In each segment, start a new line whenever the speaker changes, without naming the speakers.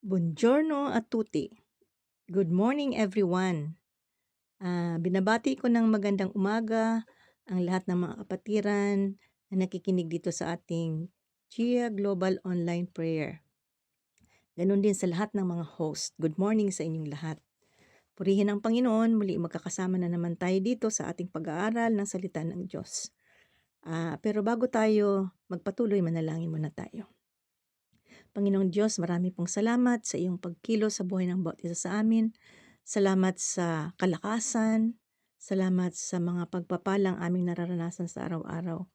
Buongiorno a tutti. Good morning everyone. Binabati ko ng magandang umaga ang lahat ng mga kapatiran na nakikinig dito sa ating Gia Global Online Prayer. Ganon din sa lahat ng mga host. Good morning sa inyong lahat. Purihin ang Panginoon, muli magkakasama na naman tayo dito sa ating pag-aaral ng salita ng Diyos. Pero bago tayo magpatuloy, manalangin muna tayo. Panginoong Diyos, marami pong salamat sa iyong pagkilos sa buhay ng bawat isa sa amin. Salamat sa kalakasan. Salamat sa mga pagpapalang aming nararanasan sa araw-araw.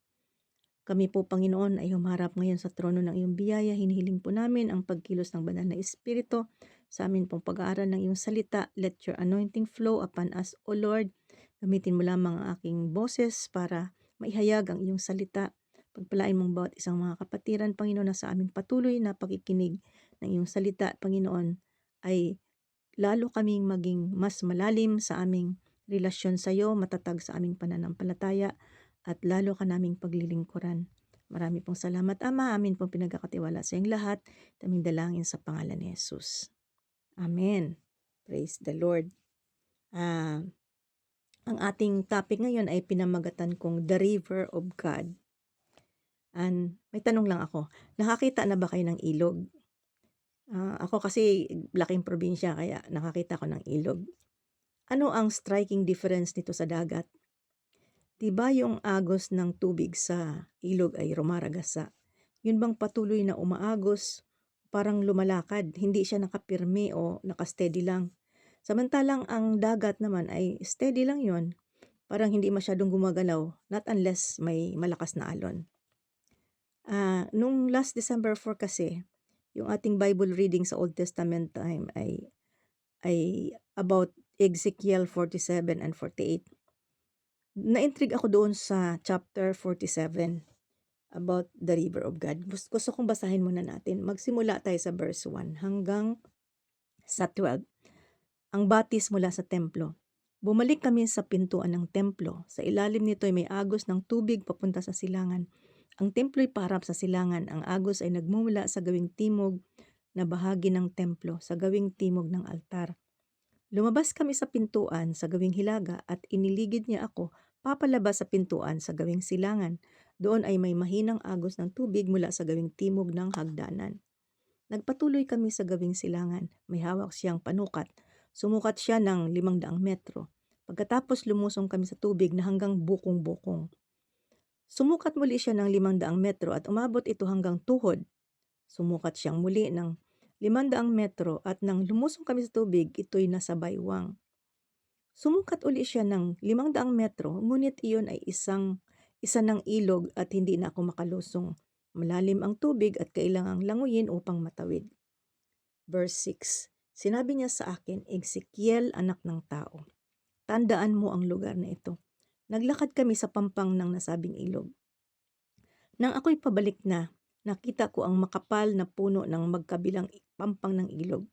Kami po, Panginoon, ay humarap ngayon sa trono ng iyong biyaya. Hinihiling po namin ang pagkilos ng banal na Espiritu sa amin pong pag-aaral ng iyong salita. Let your anointing flow upon us, O Lord. Gamitin mo lamang ang aking boses para maihayag ang iyong salita. Pagpalain mong bawat isang mga kapatiran, Panginoon, na sa aming patuloy na pakikinig ng iyong salita, Panginoon, ay lalo kaming maging mas malalim sa aming relasyon sa iyo, matatag sa aming pananampalataya, at lalo ka naming paglilingkuran. Marami pong salamat, Ama. Amin pong pinagkakatiwala sa iyong lahat. Taming dalangin sa pangalan ni Jesus. Amen. Praise the Lord. Ang ating topic ngayon ay pinamagatan kong The River of God. And may tanong lang ako. Nakakita na ba kayo ng ilog? Ako kasi laking probinsya kaya nakakita ko ng ilog. Ano ang striking difference nito sa dagat? Diba yung agos ng tubig sa ilog ay rumaragasa? Yun bang patuloy na umaagos? Parang lumalakad, hindi siya nakapirme o nakasteady lang. Samantalang ang dagat naman ay steady lang yun. Parang hindi masyadong gumagalaw, not unless may malakas na alon. Nung last December 4 kasi, yung ating Bible reading sa Old Testament time ay about Ezekiel 47 and 48. Na-intrigue ako doon sa chapter 47 about the river of God. Gusto kong basahin muna natin. Magsimula tayo sa verse 1 hanggang sa 12. Ang batis mula sa templo. Bumalik kami sa pintuan ng templo. Sa ilalim nito ay may agos ng tubig papunta sa silangan. Ang templo ay paharap sa silangan. Ang agos ay nagmumula sa gawing timog na bahagi ng templo, sa gawing timog ng altar. Lumabas kami sa pintuan sa gawing hilaga at iniligid niya ako papalabas sa pintuan sa gawing silangan. Doon ay may mahinang agos ng tubig mula sa gawing timog ng hagdanan. Nagpatuloy kami sa gawing silangan. May hawak siyang panukat. Sumukat siya ng 500 metro. Pagkatapos lumusong kami sa tubig na hanggang bukong-bukong. Sumukat muli siya ng 500 metro at umabot ito hanggang tuhod. Sumukat siyang muli ng 500 metro at nang lumusong kami sa tubig, ito'y nasa baywang. Sumukat uli siya ng 500 metro, ngunit iyon ay isa ng ilog at hindi na ako makalusong. Malalim ang tubig at kailangang languyin upang matawid. Verse 6. Sinabi niya sa akin, Ezekiel, anak ng tao, tandaan mo ang lugar na ito. Naglakad kami sa pampang ng nasabing ilog. Nang ako'y pabalik na, nakita ko ang makapal na puno ng magkabilang pampang ng ilog.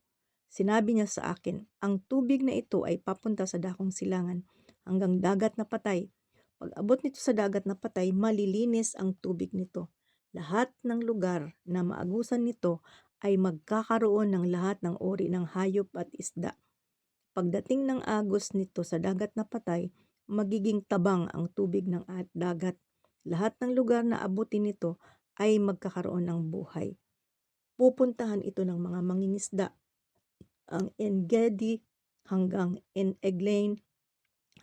Sinabi niya sa akin, ang tubig na ito ay papunta sa dakong silangan hanggang dagat na patay. Pag abot nito sa dagat na patay, malilinis ang tubig nito. Lahat ng lugar na maagusan nito ay magkakaroon ng lahat ng uri ng hayop at isda. Pagdating ng agos nito sa dagat na patay, magiging tabang ang tubig ng dagat. Lahat ng lugar na abutin nito ay magkakaroon ng buhay. Pupuntahan ito ng mga mangingisda. Ang En-gedi hanggang En-eglain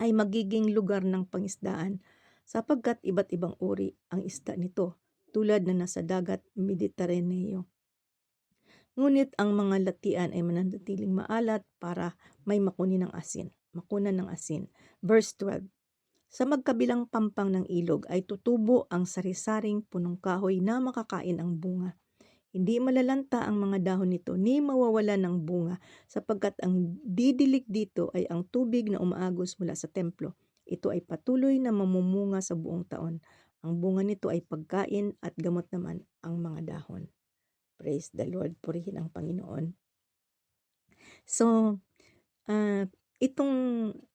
ay magiging lugar ng pangisdaan sapagkat iba't ibang uri ang isda nito tulad na nasa dagat Mediteraneo. Ngunit ang mga latian ay mananatiling maalat para may makunan ng asin. Verse 12. Sa magkabilang pampang ng ilog ay tutubo ang sari-saring punong kahoy na makakain ang bunga. Hindi malalanta ang mga dahon nito ni mawawala ng bunga sapagkat ang didilig dito ay ang tubig na umaagos mula sa templo. Ito ay patuloy na mamumunga sa buong taon. Ang bunga nito ay pagkain at gamot naman ang mga dahon. Praise the Lord. Purihin ang Panginoon. So, itong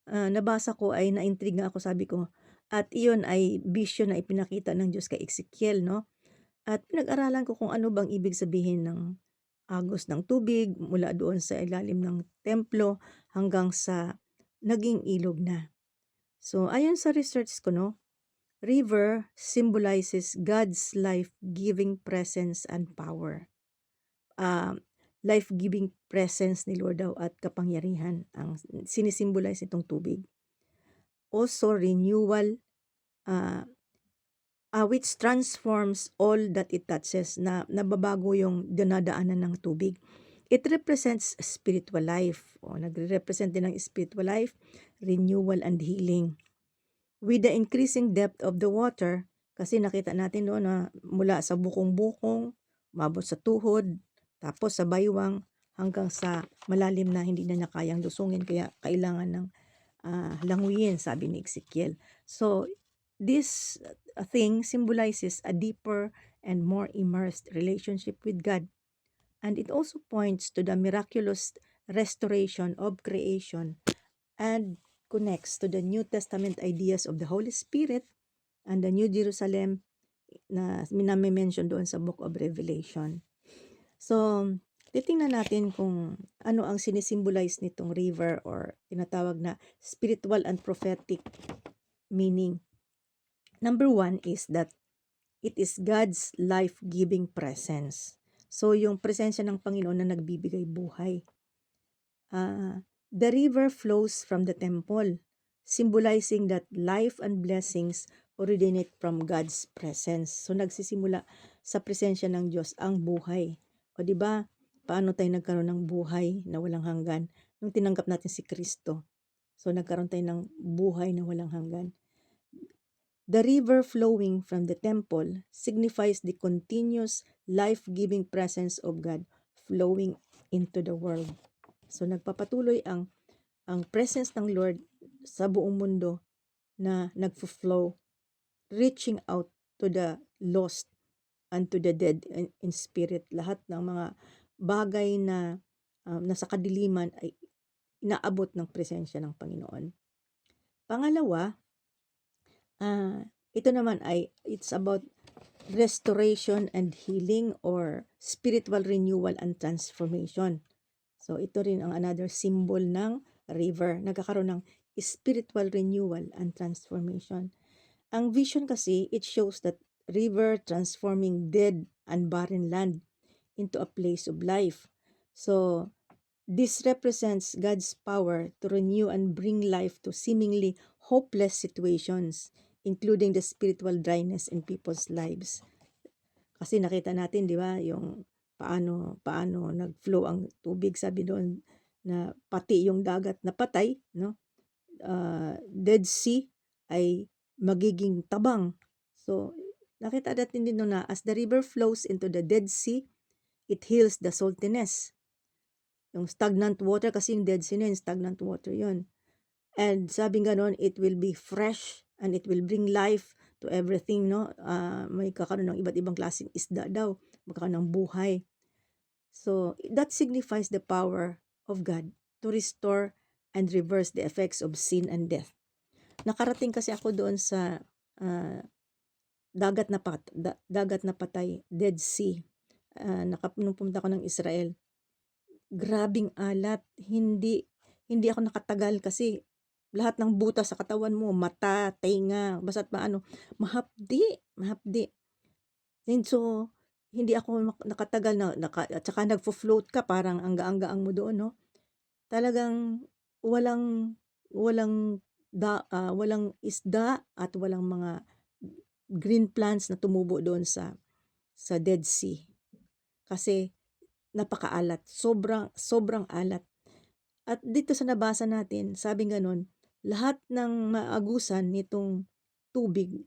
nabasa ko ay naintriga ako, sabi ko, at iyon ay vision na ipinakita ng Diyos kay Ezekiel, no? At pinag-aralan ko kung ano bang ibig sabihin ng agos ng tubig mula doon sa ilalim ng templo hanggang sa naging ilog na. So ayon sa research ko, no, river symbolizes God's life-giving presence and power. Life-giving presence ni Lord daw at kapangyarihan ang sinisimbolize itong tubig. Also renewal, which transforms all that it touches, na nababago yung dinadaanan ng tubig. It represents spiritual life. Nagre-represent din ng spiritual life, renewal and healing. With the increasing depth of the water, kasi nakita natin doon na mula sa bukong-bukong, umabot sa tuhod, tapos sa baywang, hanggang sa malalim na hindi na niya kayang lusungin, kaya kailangan ng languyin, sabi ni Ezekiel. So, this thing symbolizes a deeper and more immersed relationship with God. And it also points to the miraculous restoration of creation and connects to the New Testament ideas of the Holy Spirit and the New Jerusalem na miname-mention doon sa Book of Revelation. So, titingnan natin kung ano ang sinisimbolize nitong river or tinatawag na spiritual and prophetic meaning. Number 1 is that it is God's life-giving presence. So, yung presensya ng Panginoon na nagbibigay buhay. The river flows from the temple, symbolizing that life and blessings originate from God's presence. So nagsisimula sa presensya ng Diyos ang buhay. O di ba? Paano tayo nagkaroon ng buhay na walang hanggan nung tinanggap natin si Kristo? So nagkaroon tayo ng buhay na walang hanggan. The river flowing from the temple signifies the continuous life-giving presence of God flowing into the world. So nagpapatuloy ang presence ng Lord sa buong mundo na nagfo-flow, reaching out to the lost and to the dead in spirit. Lahat ng mga bagay na nasa kadiliman ay inaabot ng presensya ng Panginoon. Pangalawa, ito naman ay it's about restoration and healing or spiritual renewal and transformation. So ito rin ang another symbol ng river. Nagkakaroon ng spiritual renewal and transformation. Ang vision kasi, it shows that river transforming dead and barren land into a place of life. So this represents God's power to renew and bring life to seemingly hopeless situations, including the spiritual dryness in people's lives. Kasi nakita natin, di ba, yung paano nag-flow ang tubig, sabi doon na pati yung dagat na patay, no? Dead Sea ay magiging tabang. So nakita natin din doon na as the river flows into the Dead Sea, it heals the saltiness. Yung stagnant water, kasi yung Dead Sea na yung stagnant water yun. And sabi nga noon, it will be fresh and it will bring life to everything, no? May kakaroon ng iba't ibang klaseng isda daw, magkakaroon ng buhay. So that signifies the power of God to restore and reverse the effects of sin and death. Nakarating kasi ako doon sa dagat na patay, Dead Sea. Nung pumunta ko ng Israel, grabing alat. Hindi ako nakatagal kasi lahat ng butas sa katawan mo, mata, tenga, basta't maano, mahapdi. And so, hindi ako nakatagal at saka nagfo-float ka, parang ang gaang-gaang mo doon, no? Talagang walang isda at walang mga green plants na tumubo doon sa Dead Sea. Kasi napakaalat, sobrang alat. At dito sa nabasa natin, sabi ganon, lahat ng maagusan nitong tubig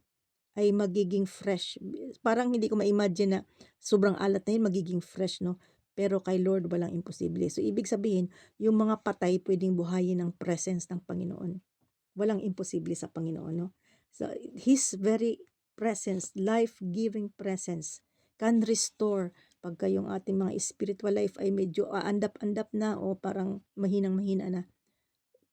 ay magiging fresh. Parang hindi ko ma-imagine na sobrang alat na yun, magiging fresh, no? Pero kay Lord walang imposible. So ibig sabihin, yung mga patay pwedeng buhayin ng presence ng Panginoon. Walang imposible sa Panginoon, no? So His very presence, life-giving presence, can restore pagka yung ating mga spiritual life ay medyo andap-andap na o parang mahinang-mahina na.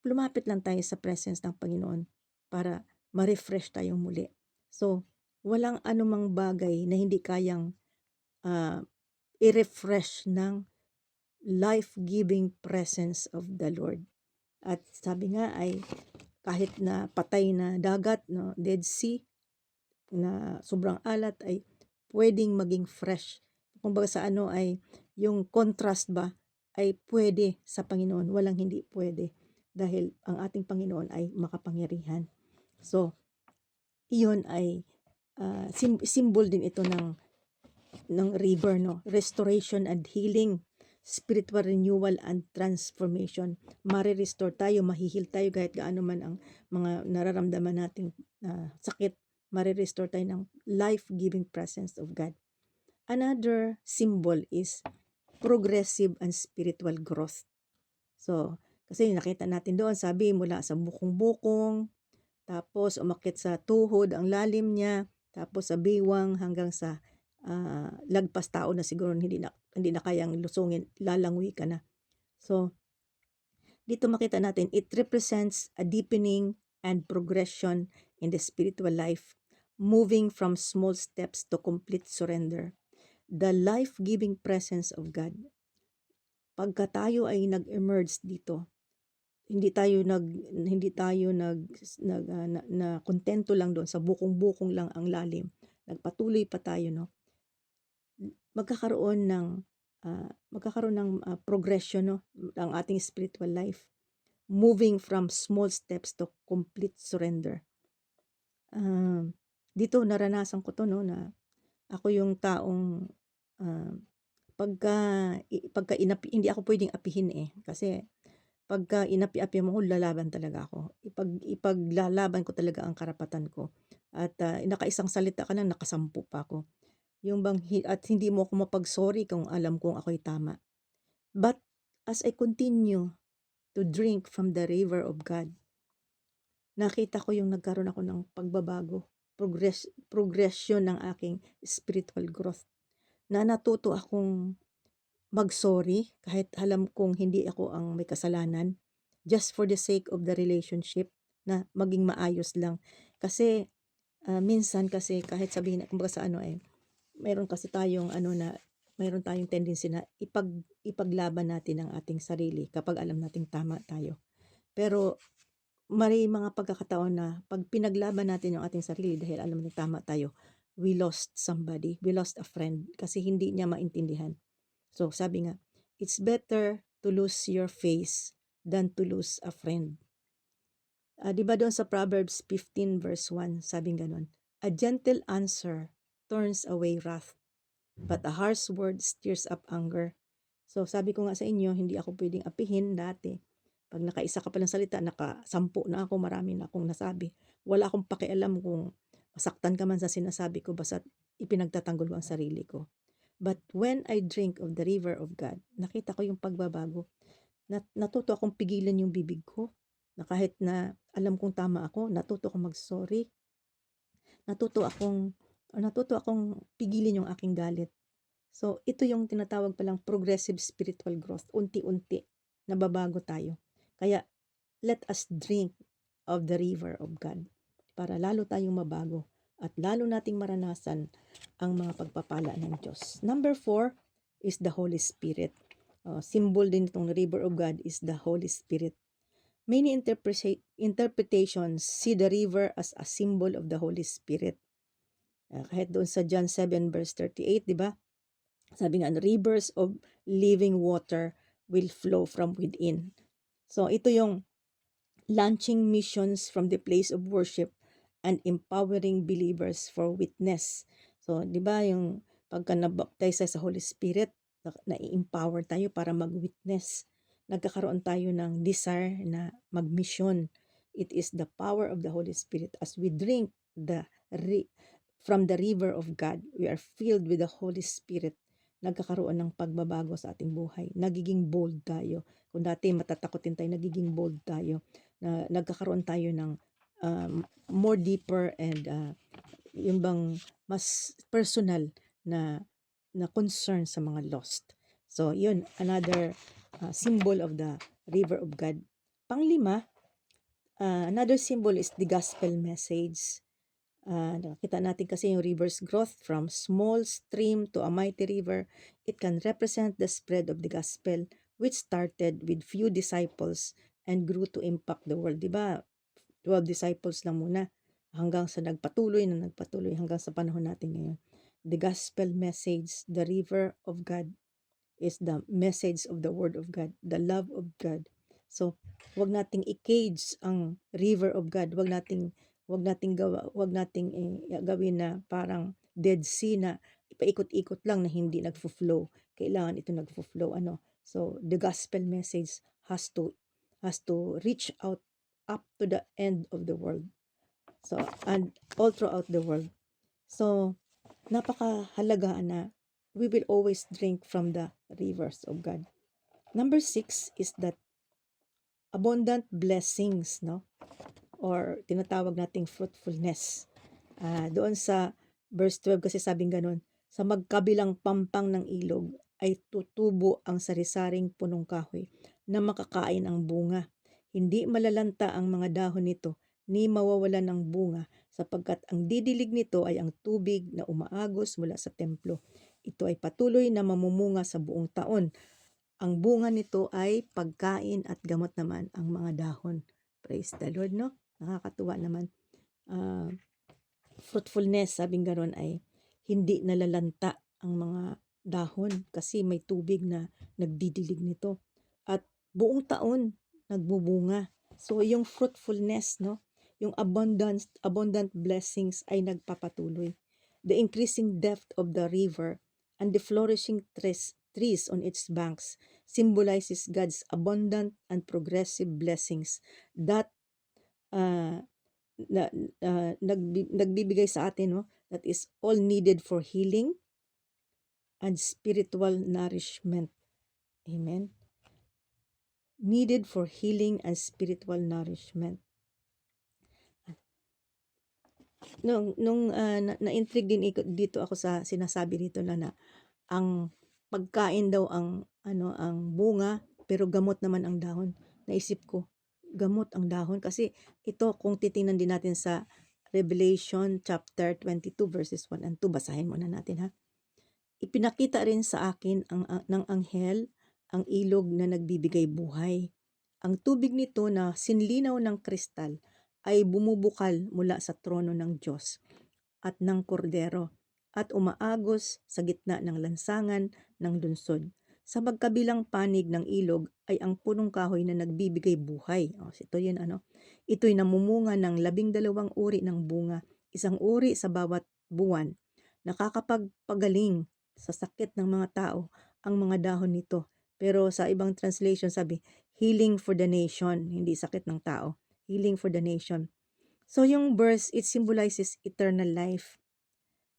Lumapit lang tayo sa presence ng Panginoon para ma-refresh tayong muli. So, walang anumang bagay na hindi kayang i-refresh ng life-giving presence of the Lord. At sabi nga ay kahit na patay na dagat, no, Dead Sea, na sobrang alat ay pwedeng maging fresh. Kumbaga sa ano ay yung contrast ba ay pwede sa Panginoon, walang hindi pwede dahil ang ating Panginoon ay makapangyarihan. So, iyon ay symbol din ito ng river, no? Restoration and healing, spiritual renewal and transformation. Mare-restore tayo, mahihil tayo kahit gaano man ang mga nararamdaman nating sakit. Mare-restore tayo ng life-giving presence of God. Another symbol is progressive and spiritual growth. So, kasi nakita natin doon, sabi mula sa bukong-bukong, tapos umakyat sa tuhod, ang lalim niya, tapos sa biwang hanggang sa lagpas tao na siguro hindi na kayang lusungin, lalangoy ka na. So, dito makita natin, it represents a deepening and progression in the spiritual life, moving from small steps to complete surrender. The life-giving presence of God. Pagka tayo ay nag-emerge dito, hindi tayo na kontento lang doon sa bukong-bukong lang ang lalim. Nagpatuloy pa tayo, no? Magkakaroon ng progression, no, ang ating spiritual life, moving from small steps to complete surrender. Dito naranasan ko to, no, na ako yung taong pagka hindi ako pwedeng apihin kasi pagka inapi-api mo ako, lalaban talaga ako. Ipaglalaban ko talaga ang karapatan ko. At nakaisang salita ka lang, nakasampu pa ako. Yung bang at hindi mo ako mapag-sorry kung alam kong ako'y tama. But as I continue to drink from the river of God, nakita ko yung nagkaroon ako ng pagbabago, progression ng aking spiritual growth. Na natuto akong mag-sorry kahit alam kong hindi ako ang may kasalanan, just for the sake of the relationship na maging maayos lang. Kasi minsan kasi kahit sabihin kumbaga sa mayroon kasi tayong mayroon tayong tendency na ipaglaban natin ang ating sarili kapag alam nating tama tayo. Pero may mga pagkakataon na pag pinaglaban natin yung ating sarili dahil alam natin tama tayo, we lost somebody, we lost a friend kasi hindi niya maintindihan. So sabi nga, it's better to lose your face than to lose a friend. Di ba doon sa Proverbs 15 verse 1, sabing ganon, a gentle answer turns away wrath, but a harsh word stirs up anger. So sabi ko nga sa inyo, hindi ako pwedeng apihin dati. Pag nakaisa ka palang salita, nakasampu na ako, marami na akong nasabi. Wala akong pakialam kung masaktan ka man sa sinasabi ko, basta ipinagtatanggol ko ang sarili ko. But when I drink of the river of God, nakita ko yung pagbabago. Natuto akong pigilan yung bibig ko. Na kahit na alam kong tama ako, natuto akong mag-sorry. Natuto akong pigilin yung aking galit. So, ito yung tinatawag palang progressive spiritual growth. Unti-unti, nababago tayo. Kaya, let us drink of the river of God para lalo tayong mabago at lalo nating maranasan ang mga pagpapala ng Diyos. Number 4 is the Holy Spirit. Symbol din itong river of God is the Holy Spirit. Many interpretations see the river as a symbol of the Holy Spirit. Kahit doon sa John 7 verse 38, di ba? Sabi nga, rivers of living water will flow from within. So ito yung launching missions from the place of worship and empowering believers for witness. So, di ba yung pagka nabaptize sa Holy Spirit, na-empower tayo para mag-witness. Nagkakaroon tayo ng desire na mag-mission. It is the power of the Holy Spirit. As we drink from the river of God, we are filled with the Holy Spirit. Nagkakaroon ng pagbabago sa ating buhay. Nagiging bold tayo. Kung dati matatakotin tayo, nagiging bold tayo. Nagkakaroon tayo ng more deeper and yung bang mas personal na concern sa mga lost. So, yun, another symbol of the river of God. Panglima, another symbol is the gospel message. Nakita natin kasi yung river's growth from small stream to a mighty river. It can represent the spread of the gospel, which started with few disciples and grew to impact the world. Diba? 12 disciples lang muna hanggang sa nagpatuloy hanggang sa panahon natin ngayon. The gospel message, the river of God, is the message of the word of God, the love of God. So, wag nating i-cage ang river of God. Wag nating gawin na parang Dead Sea na ipaikot-ikot lang na hindi nagfo-flow. Kailangan ito nagfo-flow So, the gospel message has to reach out up to the end of the world. So, and all throughout the world. So, napakahalaga na we will always drink from the rivers of God. Number 6 is that abundant blessings, no? Or tinatawag nating fruitfulness. Doon sa verse 12 kasi sabing ganun, sa magkabilang pampang ng ilog ay tutubo ang sarisaring punong kahoy na makakain ang bunga. Hindi malalanta ang mga dahon nito, ni mawawalan ng bunga, sapagkat ang didilig nito ay ang tubig na umaagos mula sa templo. Ito ay patuloy na mamumunga sa buong taon. Ang bunga nito ay pagkain at gamot naman ang mga dahon. Praise the Lord, no? Nakakatuwa naman. Fruitfulness, sabing gano'n, ay hindi nalalanta ang mga dahon kasi may tubig na nagdidilig nito. At buong taon nagbubunga. So yung fruitfulness, no? Yung abundant blessings ay nagpapatuloy. The increasing depth of the river and the flourishing trees on its banks symbolizes God's abundant and progressive blessings that nagbibigay sa atin, no? That is all needed for healing and spiritual nourishment. Amen. Needed for healing and spiritual nourishment. Na-intrigue din dito ako sa sinasabi dito na ang pagkain daw ang bunga, pero gamot naman ang dahon. Naisip ko, gamot ang dahon kasi ito kung titingnan din natin sa Revelation chapter 22 verses 1 and 2, basahin muna natin ha. Ipinakita rin sa akin ng anghel ang ilog na nagbibigay buhay. Ang tubig nito na sinlinaw ng kristal ay bumubukal mula sa trono ng Diyos at ng Kordero at umaagos sa gitna ng lansangan ng lungsod. Sa magkabilang panig ng ilog ay ang punong kahoy na nagbibigay buhay. Ito'y namumunga ng 12 uri ng bunga, isang uri sa bawat buwan. Nakakapagpagaling sa sakit ng mga tao ang mga dahon nito. Pero sa ibang translation sabi, healing for the nation, hindi sakit ng tao. Healing for the nation. So yung verse, it symbolizes eternal life,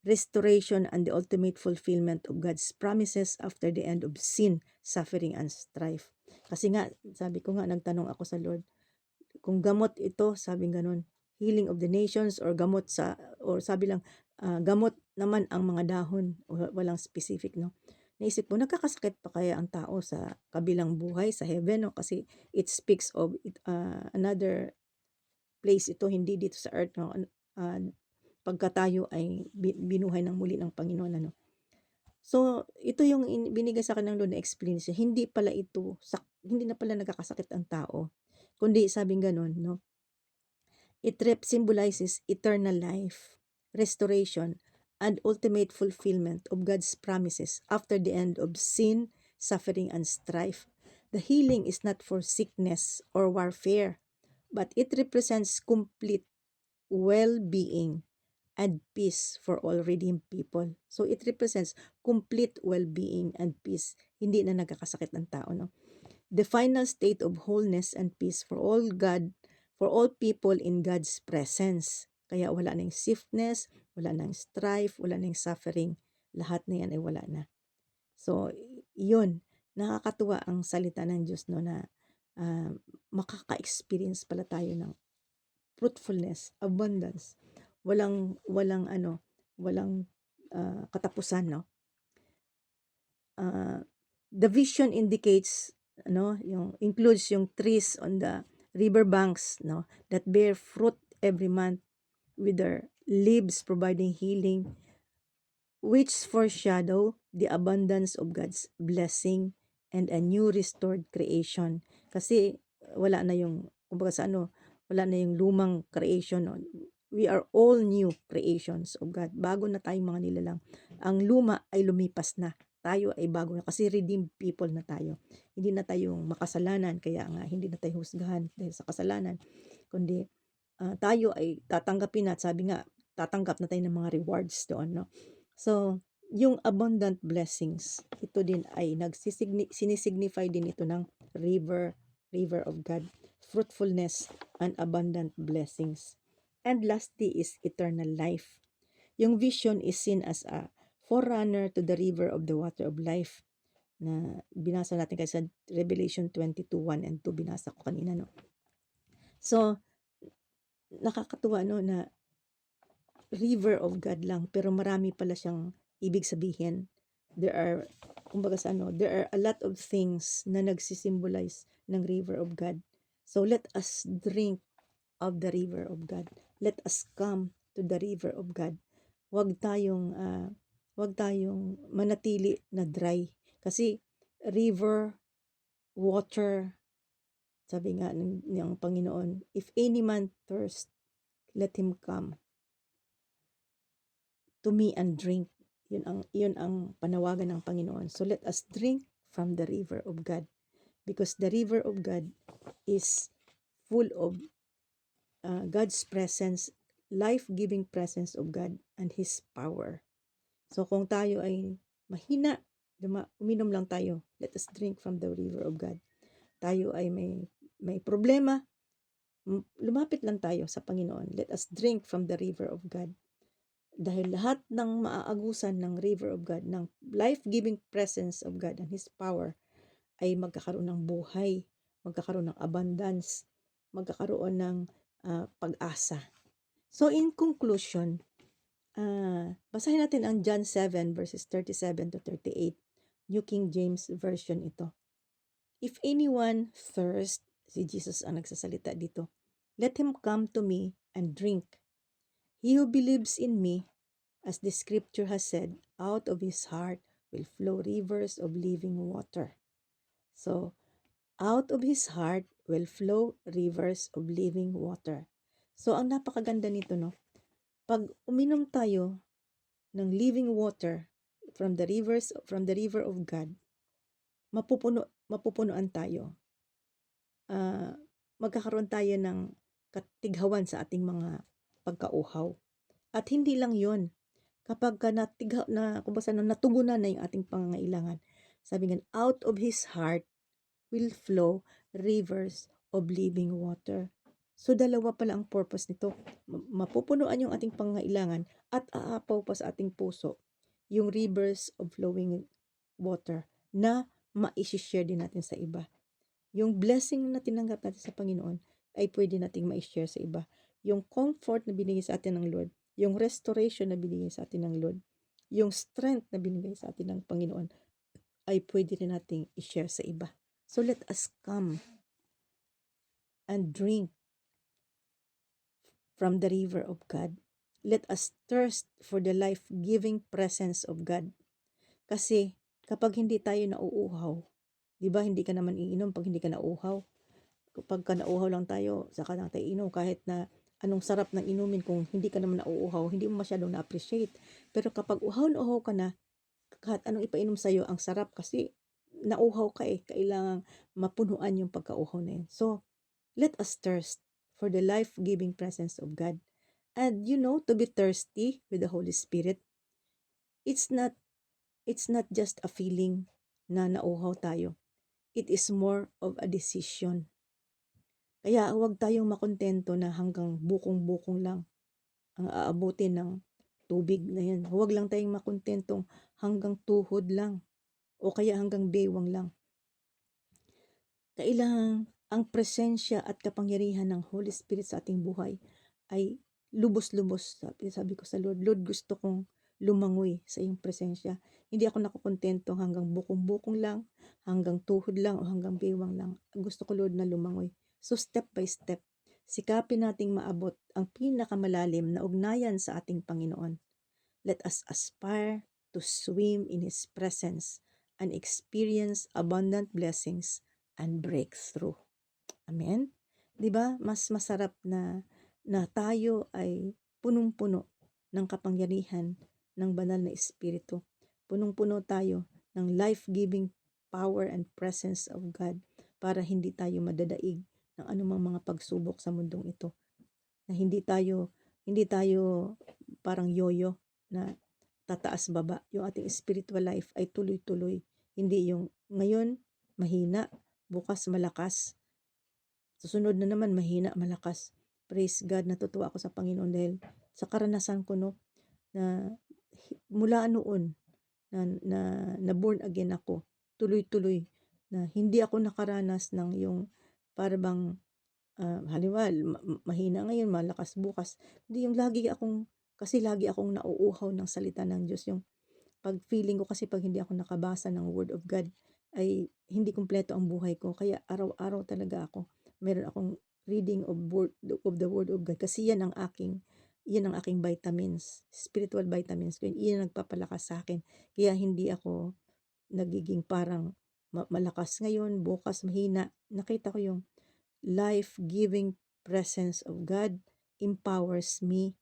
restoration, and the ultimate fulfillment of God's promises after the end of sin, suffering, and strife. Kasi nga, sabi ko nga, nagtanong ako sa Lord, kung gamot ito, sabi ganun, healing of the nations, or gamot or sabi lang, gamot naman ang mga dahon, walang specific, no? Naisip ko, nagkakasakit pa kaya ang tao sa kabilang buhay, sa heaven, no? Kasi it speaks of another place ito, hindi dito sa earth, no? Pagka tayo ay binuhay ng muli ng Panginoon, So, ito yung binigay sa akin ng Lord na experience. Hindi na pala nagkakasakit ang tao. Kundi sabing ganun, no? It symbolizes eternal life, restoration, and ultimate fulfillment of God's promises after the end of sin, suffering, and strife. The healing is not for sickness or warfare, but it represents complete well-being and peace for all redeemed people. So it represents complete well-being and peace. Hindi na nagkakasakit ang tao, no? The final state of wholeness and peace for all people in God's presence. Kaya wala nang sickness, wala nang strife, wala nang suffering. Lahat na yan ay wala na. So, yun. Nakakatuwa ang salita ng Diyos, no, na makaka-experience pala tayo ng fruitfulness, abundance. Walang katapusan, no? The vision indicates, includes yung trees on the river banks, no, that bear fruit every month with their leaves providing healing, which foreshadow the abundance of God's blessing and a new restored creation. Kasi wala na yung, kumbaga sa ano, wala na yung lumang creation. No? We are all new creations of God. Bago na tayong mga nilalang. Ang luma ay lumipas na. Tayo ay bago na. Kasi redeemed people na tayo. Hindi na tayong makasalanan. Kaya nga, hindi na tayo husgahan dahil sa kasalanan. Kundi tayo ay tatanggapin at sabi nga, tatanggap na tayo ng mga rewards doon. No? So, yung abundant blessings, ito din ay sinisignify din ito ng river of God, fruitfulness and abundant blessings. And lastly is eternal life. Yung vision is seen as a forerunner to the river of the water of life na binasa natin kasi sa Revelation 22:1 and 2 binasa ko kanina, no. So, nakakatuwa, no, na river of God lang pero marami pala siyang ibig sabihin. There are, kumbaga sa ano, there are a lot of things na nagsisimbolize ng river of God. So let us drink of the river of God. Let us come to the river of God. Huwag tayong manatili na dry kasi river, water, sabi nga ng Panginoon, if any man thirst, let him come to me and drink. Yun ang panawagan ng Panginoon. So let us drink from the river of God, because the river of God is full of God's presence, life-giving presence of God and His power. So kung tayo ay mahina, uminom lang tayo. Let us drink from the river of God. Tayo ay may problema, lumapit lang tayo sa Panginoon. Let us drink from the river of God. Dahil lahat ng maaagusan ng river of God, ng life-giving presence of God and His power, ay magkakaroon ng buhay, magkakaroon ng abundance, magkakaroon ng pag-asa. So in conclusion, basahin natin ang John 7 verses 37 to 38. New King James Version ito. If anyone thirst, si Jesus ang nagsasalita dito, let him come to me and drink. He who believes in me, as the scripture has said, out of his heart will flow rivers of living water. So, out of his heart will flow rivers of living water. So, ang napakaganda nito, no? Pag uminom tayo ng living water from the river of God, mapupunuan tayo. Magkakaroon tayo ng katighawan sa ating mga pagkauhaw. At hindi lang yon, kapag natugunan na yung ating pangangailangan, sabi nga, out of his heart will flow rivers of living water. So dalawa pala ang purpose nito. Mapupunuan yung ating pangangailangan at aapaw pa sa ating puso yung rivers of flowing water na ma-share din natin sa iba. Yung blessing na tinanggap natin sa Panginoon ay pwede nating ma-share sa iba. Yung comfort na binigay sa atin ng Lord, yung restoration na binigay sa atin ng Lord, yung strength na binigay sa atin ng Panginoon, ay pwede rin nating i-share sa iba. So let us come and drink from the river of God. Let us thirst for the life-giving presence of God. Kasi kapag hindi tayo nauuhaw, di ba, hindi ka naman iinom pag hindi ka nauuhaw. Kapag ka nauuhaw lang tayo, saka lang tayo inom, kahit na anong sarap ng inumin, kung hindi ka naman nauuhaw, hindi mo masyadong na-appreciate. Pero kapag uhaw na uhaw ka na, kahit anong ipainom sa'yo, ang sarap kasi nauuhaw ka eh. Kailangang mapunuan yung pagkauhaw na yun. So, let us thirst for the life-giving presence of God. And to be thirsty with the Holy Spirit, it's not just a feeling na nauuhaw tayo. It is more of a decision. Kaya huwag tayong makontento na hanggang bukong-bukong lang ang aabutin ng tubig na yan. Huwag lang tayong makontentong hanggang tuhod lang o kaya hanggang bewang lang. Kailangan ang presensya at kapangyarihan ng Holy Spirit sa ating buhay ay lubos-lubos. Sabi ko sa Lord, gusto kong lumangoy sa iyong presensya. Hindi ako nakukontento hanggang bukong-bukong lang, hanggang tuhod lang o hanggang bewang lang. Gusto ko, Lord, na lumangoy. So step by step, Sikapin nating maabot ang pinakamalalim na ugnayan sa ating Panginoon. Let us aspire to swim in His presence and experience abundant blessings and breakthrough. Amen? 'Di ba? Mas masarap na tayo ay punong-puno ng kapangyarihan ng banal na Espiritu. Punong-puno tayo ng life-giving power and presence of God para hindi tayo madadaig ng anumang mga pagsubok sa mundong ito. Na hindi tayo parang yoyo na tataas baba. Yung ating spiritual life ay tuloy-tuloy. Hindi yung ngayon mahina, bukas malakas, susunod na naman mahina, malakas. Praise God, natutuwa ako sa Panginoon dahil sa karanasan ko na mula noon na born again ako, tuloy-tuloy na hindi ako nakaranas ng yung parang halimbawa mahina ngayon, malakas bukas. Hindi yung kasi lagi akong nauuhaw ng salita ng Diyos. Yung pag feeling ko kasi pag hindi ako nakabasa ng Word of God ay hindi kumpleto ang buhay ko. Kaya araw-araw talaga meron akong reading of the Word of God kasi yan ang aking vitamins, spiritual vitamins ko. Yan ang nagpapalakas sa akin. Kaya hindi ako nagiging parang malakas ngayon, bukas mahina. Nakita ko yung life-giving presence of God empowers me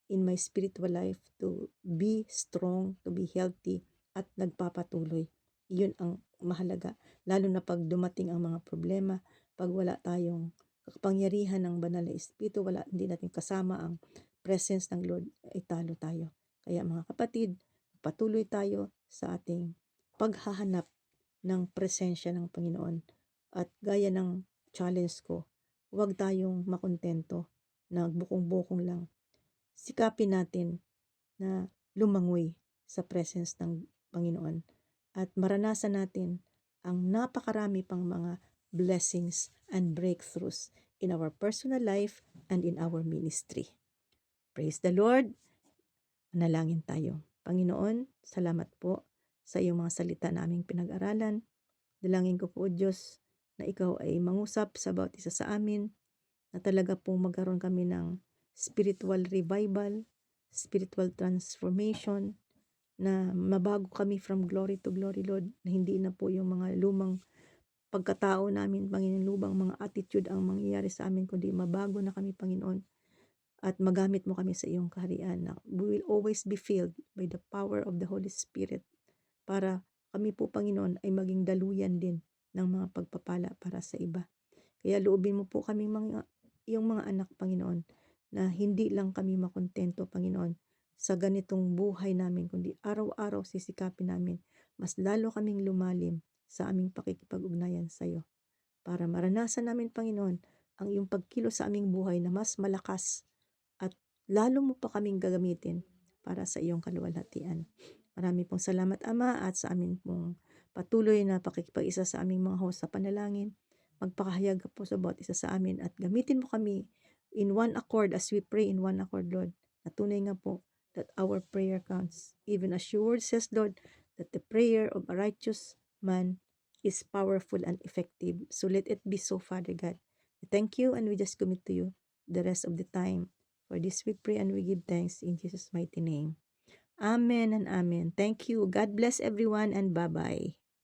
in my spiritual life to be strong, to be healthy, at nagpapatuloy. Yun ang mahalaga. Lalo na pag dumating ang mga problema, pag wala tayong kapangyarihan ng banal na Espiritu, hindi natin kasama ang presence ng Lord, ay talo tayo. Kaya mga kapatid, patuloy tayo sa ating paghahanap ng presensya ng Panginoon. At gaya ng challenge ko, huwag tayong makontento na bukong-bukong lang. Sikapin natin na lumangoy sa presence ng Panginoon at maranasan natin ang napakarami pang mga blessings and breakthroughs in our personal life and in our ministry. Praise the Lord. Manalangin tayo. Panginoon, salamat po sa iyong mga salita na aming pinag-aralan. Dalangin ko po, Diyos, na ikaw ay mangusap sa bawat isa sa amin, na talaga pong magkaroon kami ng spiritual revival, spiritual transformation, na mabago kami from glory to glory, Lord, na hindi na po yung mga lumang pagkatao namin, Panginoon, lubang mga attitude ang mangyayari sa amin, kundi mabago na kami, Panginoon, at magamit mo kami sa iyong kaharian, na we will always be filled by the power of the Holy Spirit, para kami po, Panginoon, ay maging daluyan din ng mga pagpapala para sa iba. Kaya loobin mo po kami iyong mga anak, Panginoon, na hindi lang kami makontento, Panginoon, sa ganitong buhay namin, kundi araw-araw sisikapin namin, mas lalo kaming lumalim sa aming pakikipag-ugnayan sa iyo. Para maranasan namin, Panginoon, ang iyong pagkilos sa aming buhay na mas malakas at lalo mo pa kaming gagamitin para sa iyong kaluwalhatian. Marami pong salamat, Ama, at sa amin pong patuloy na pakikipag-isa sa aming mga host sa panalangin. Magpakahayag ka po sa bawat isa sa amin at gamitin mo kami in one accord as we pray in one accord, Lord. Natunay nga po that our prayer counts. Even as your word says, Lord, that the prayer of a righteous man is powerful and effective. So let it be so, Father God. We thank you and we just commit to you the rest of the time. For this we pray and we give thanks in Jesus' mighty name. Amen and amen. Thank you. God bless everyone and bye-bye.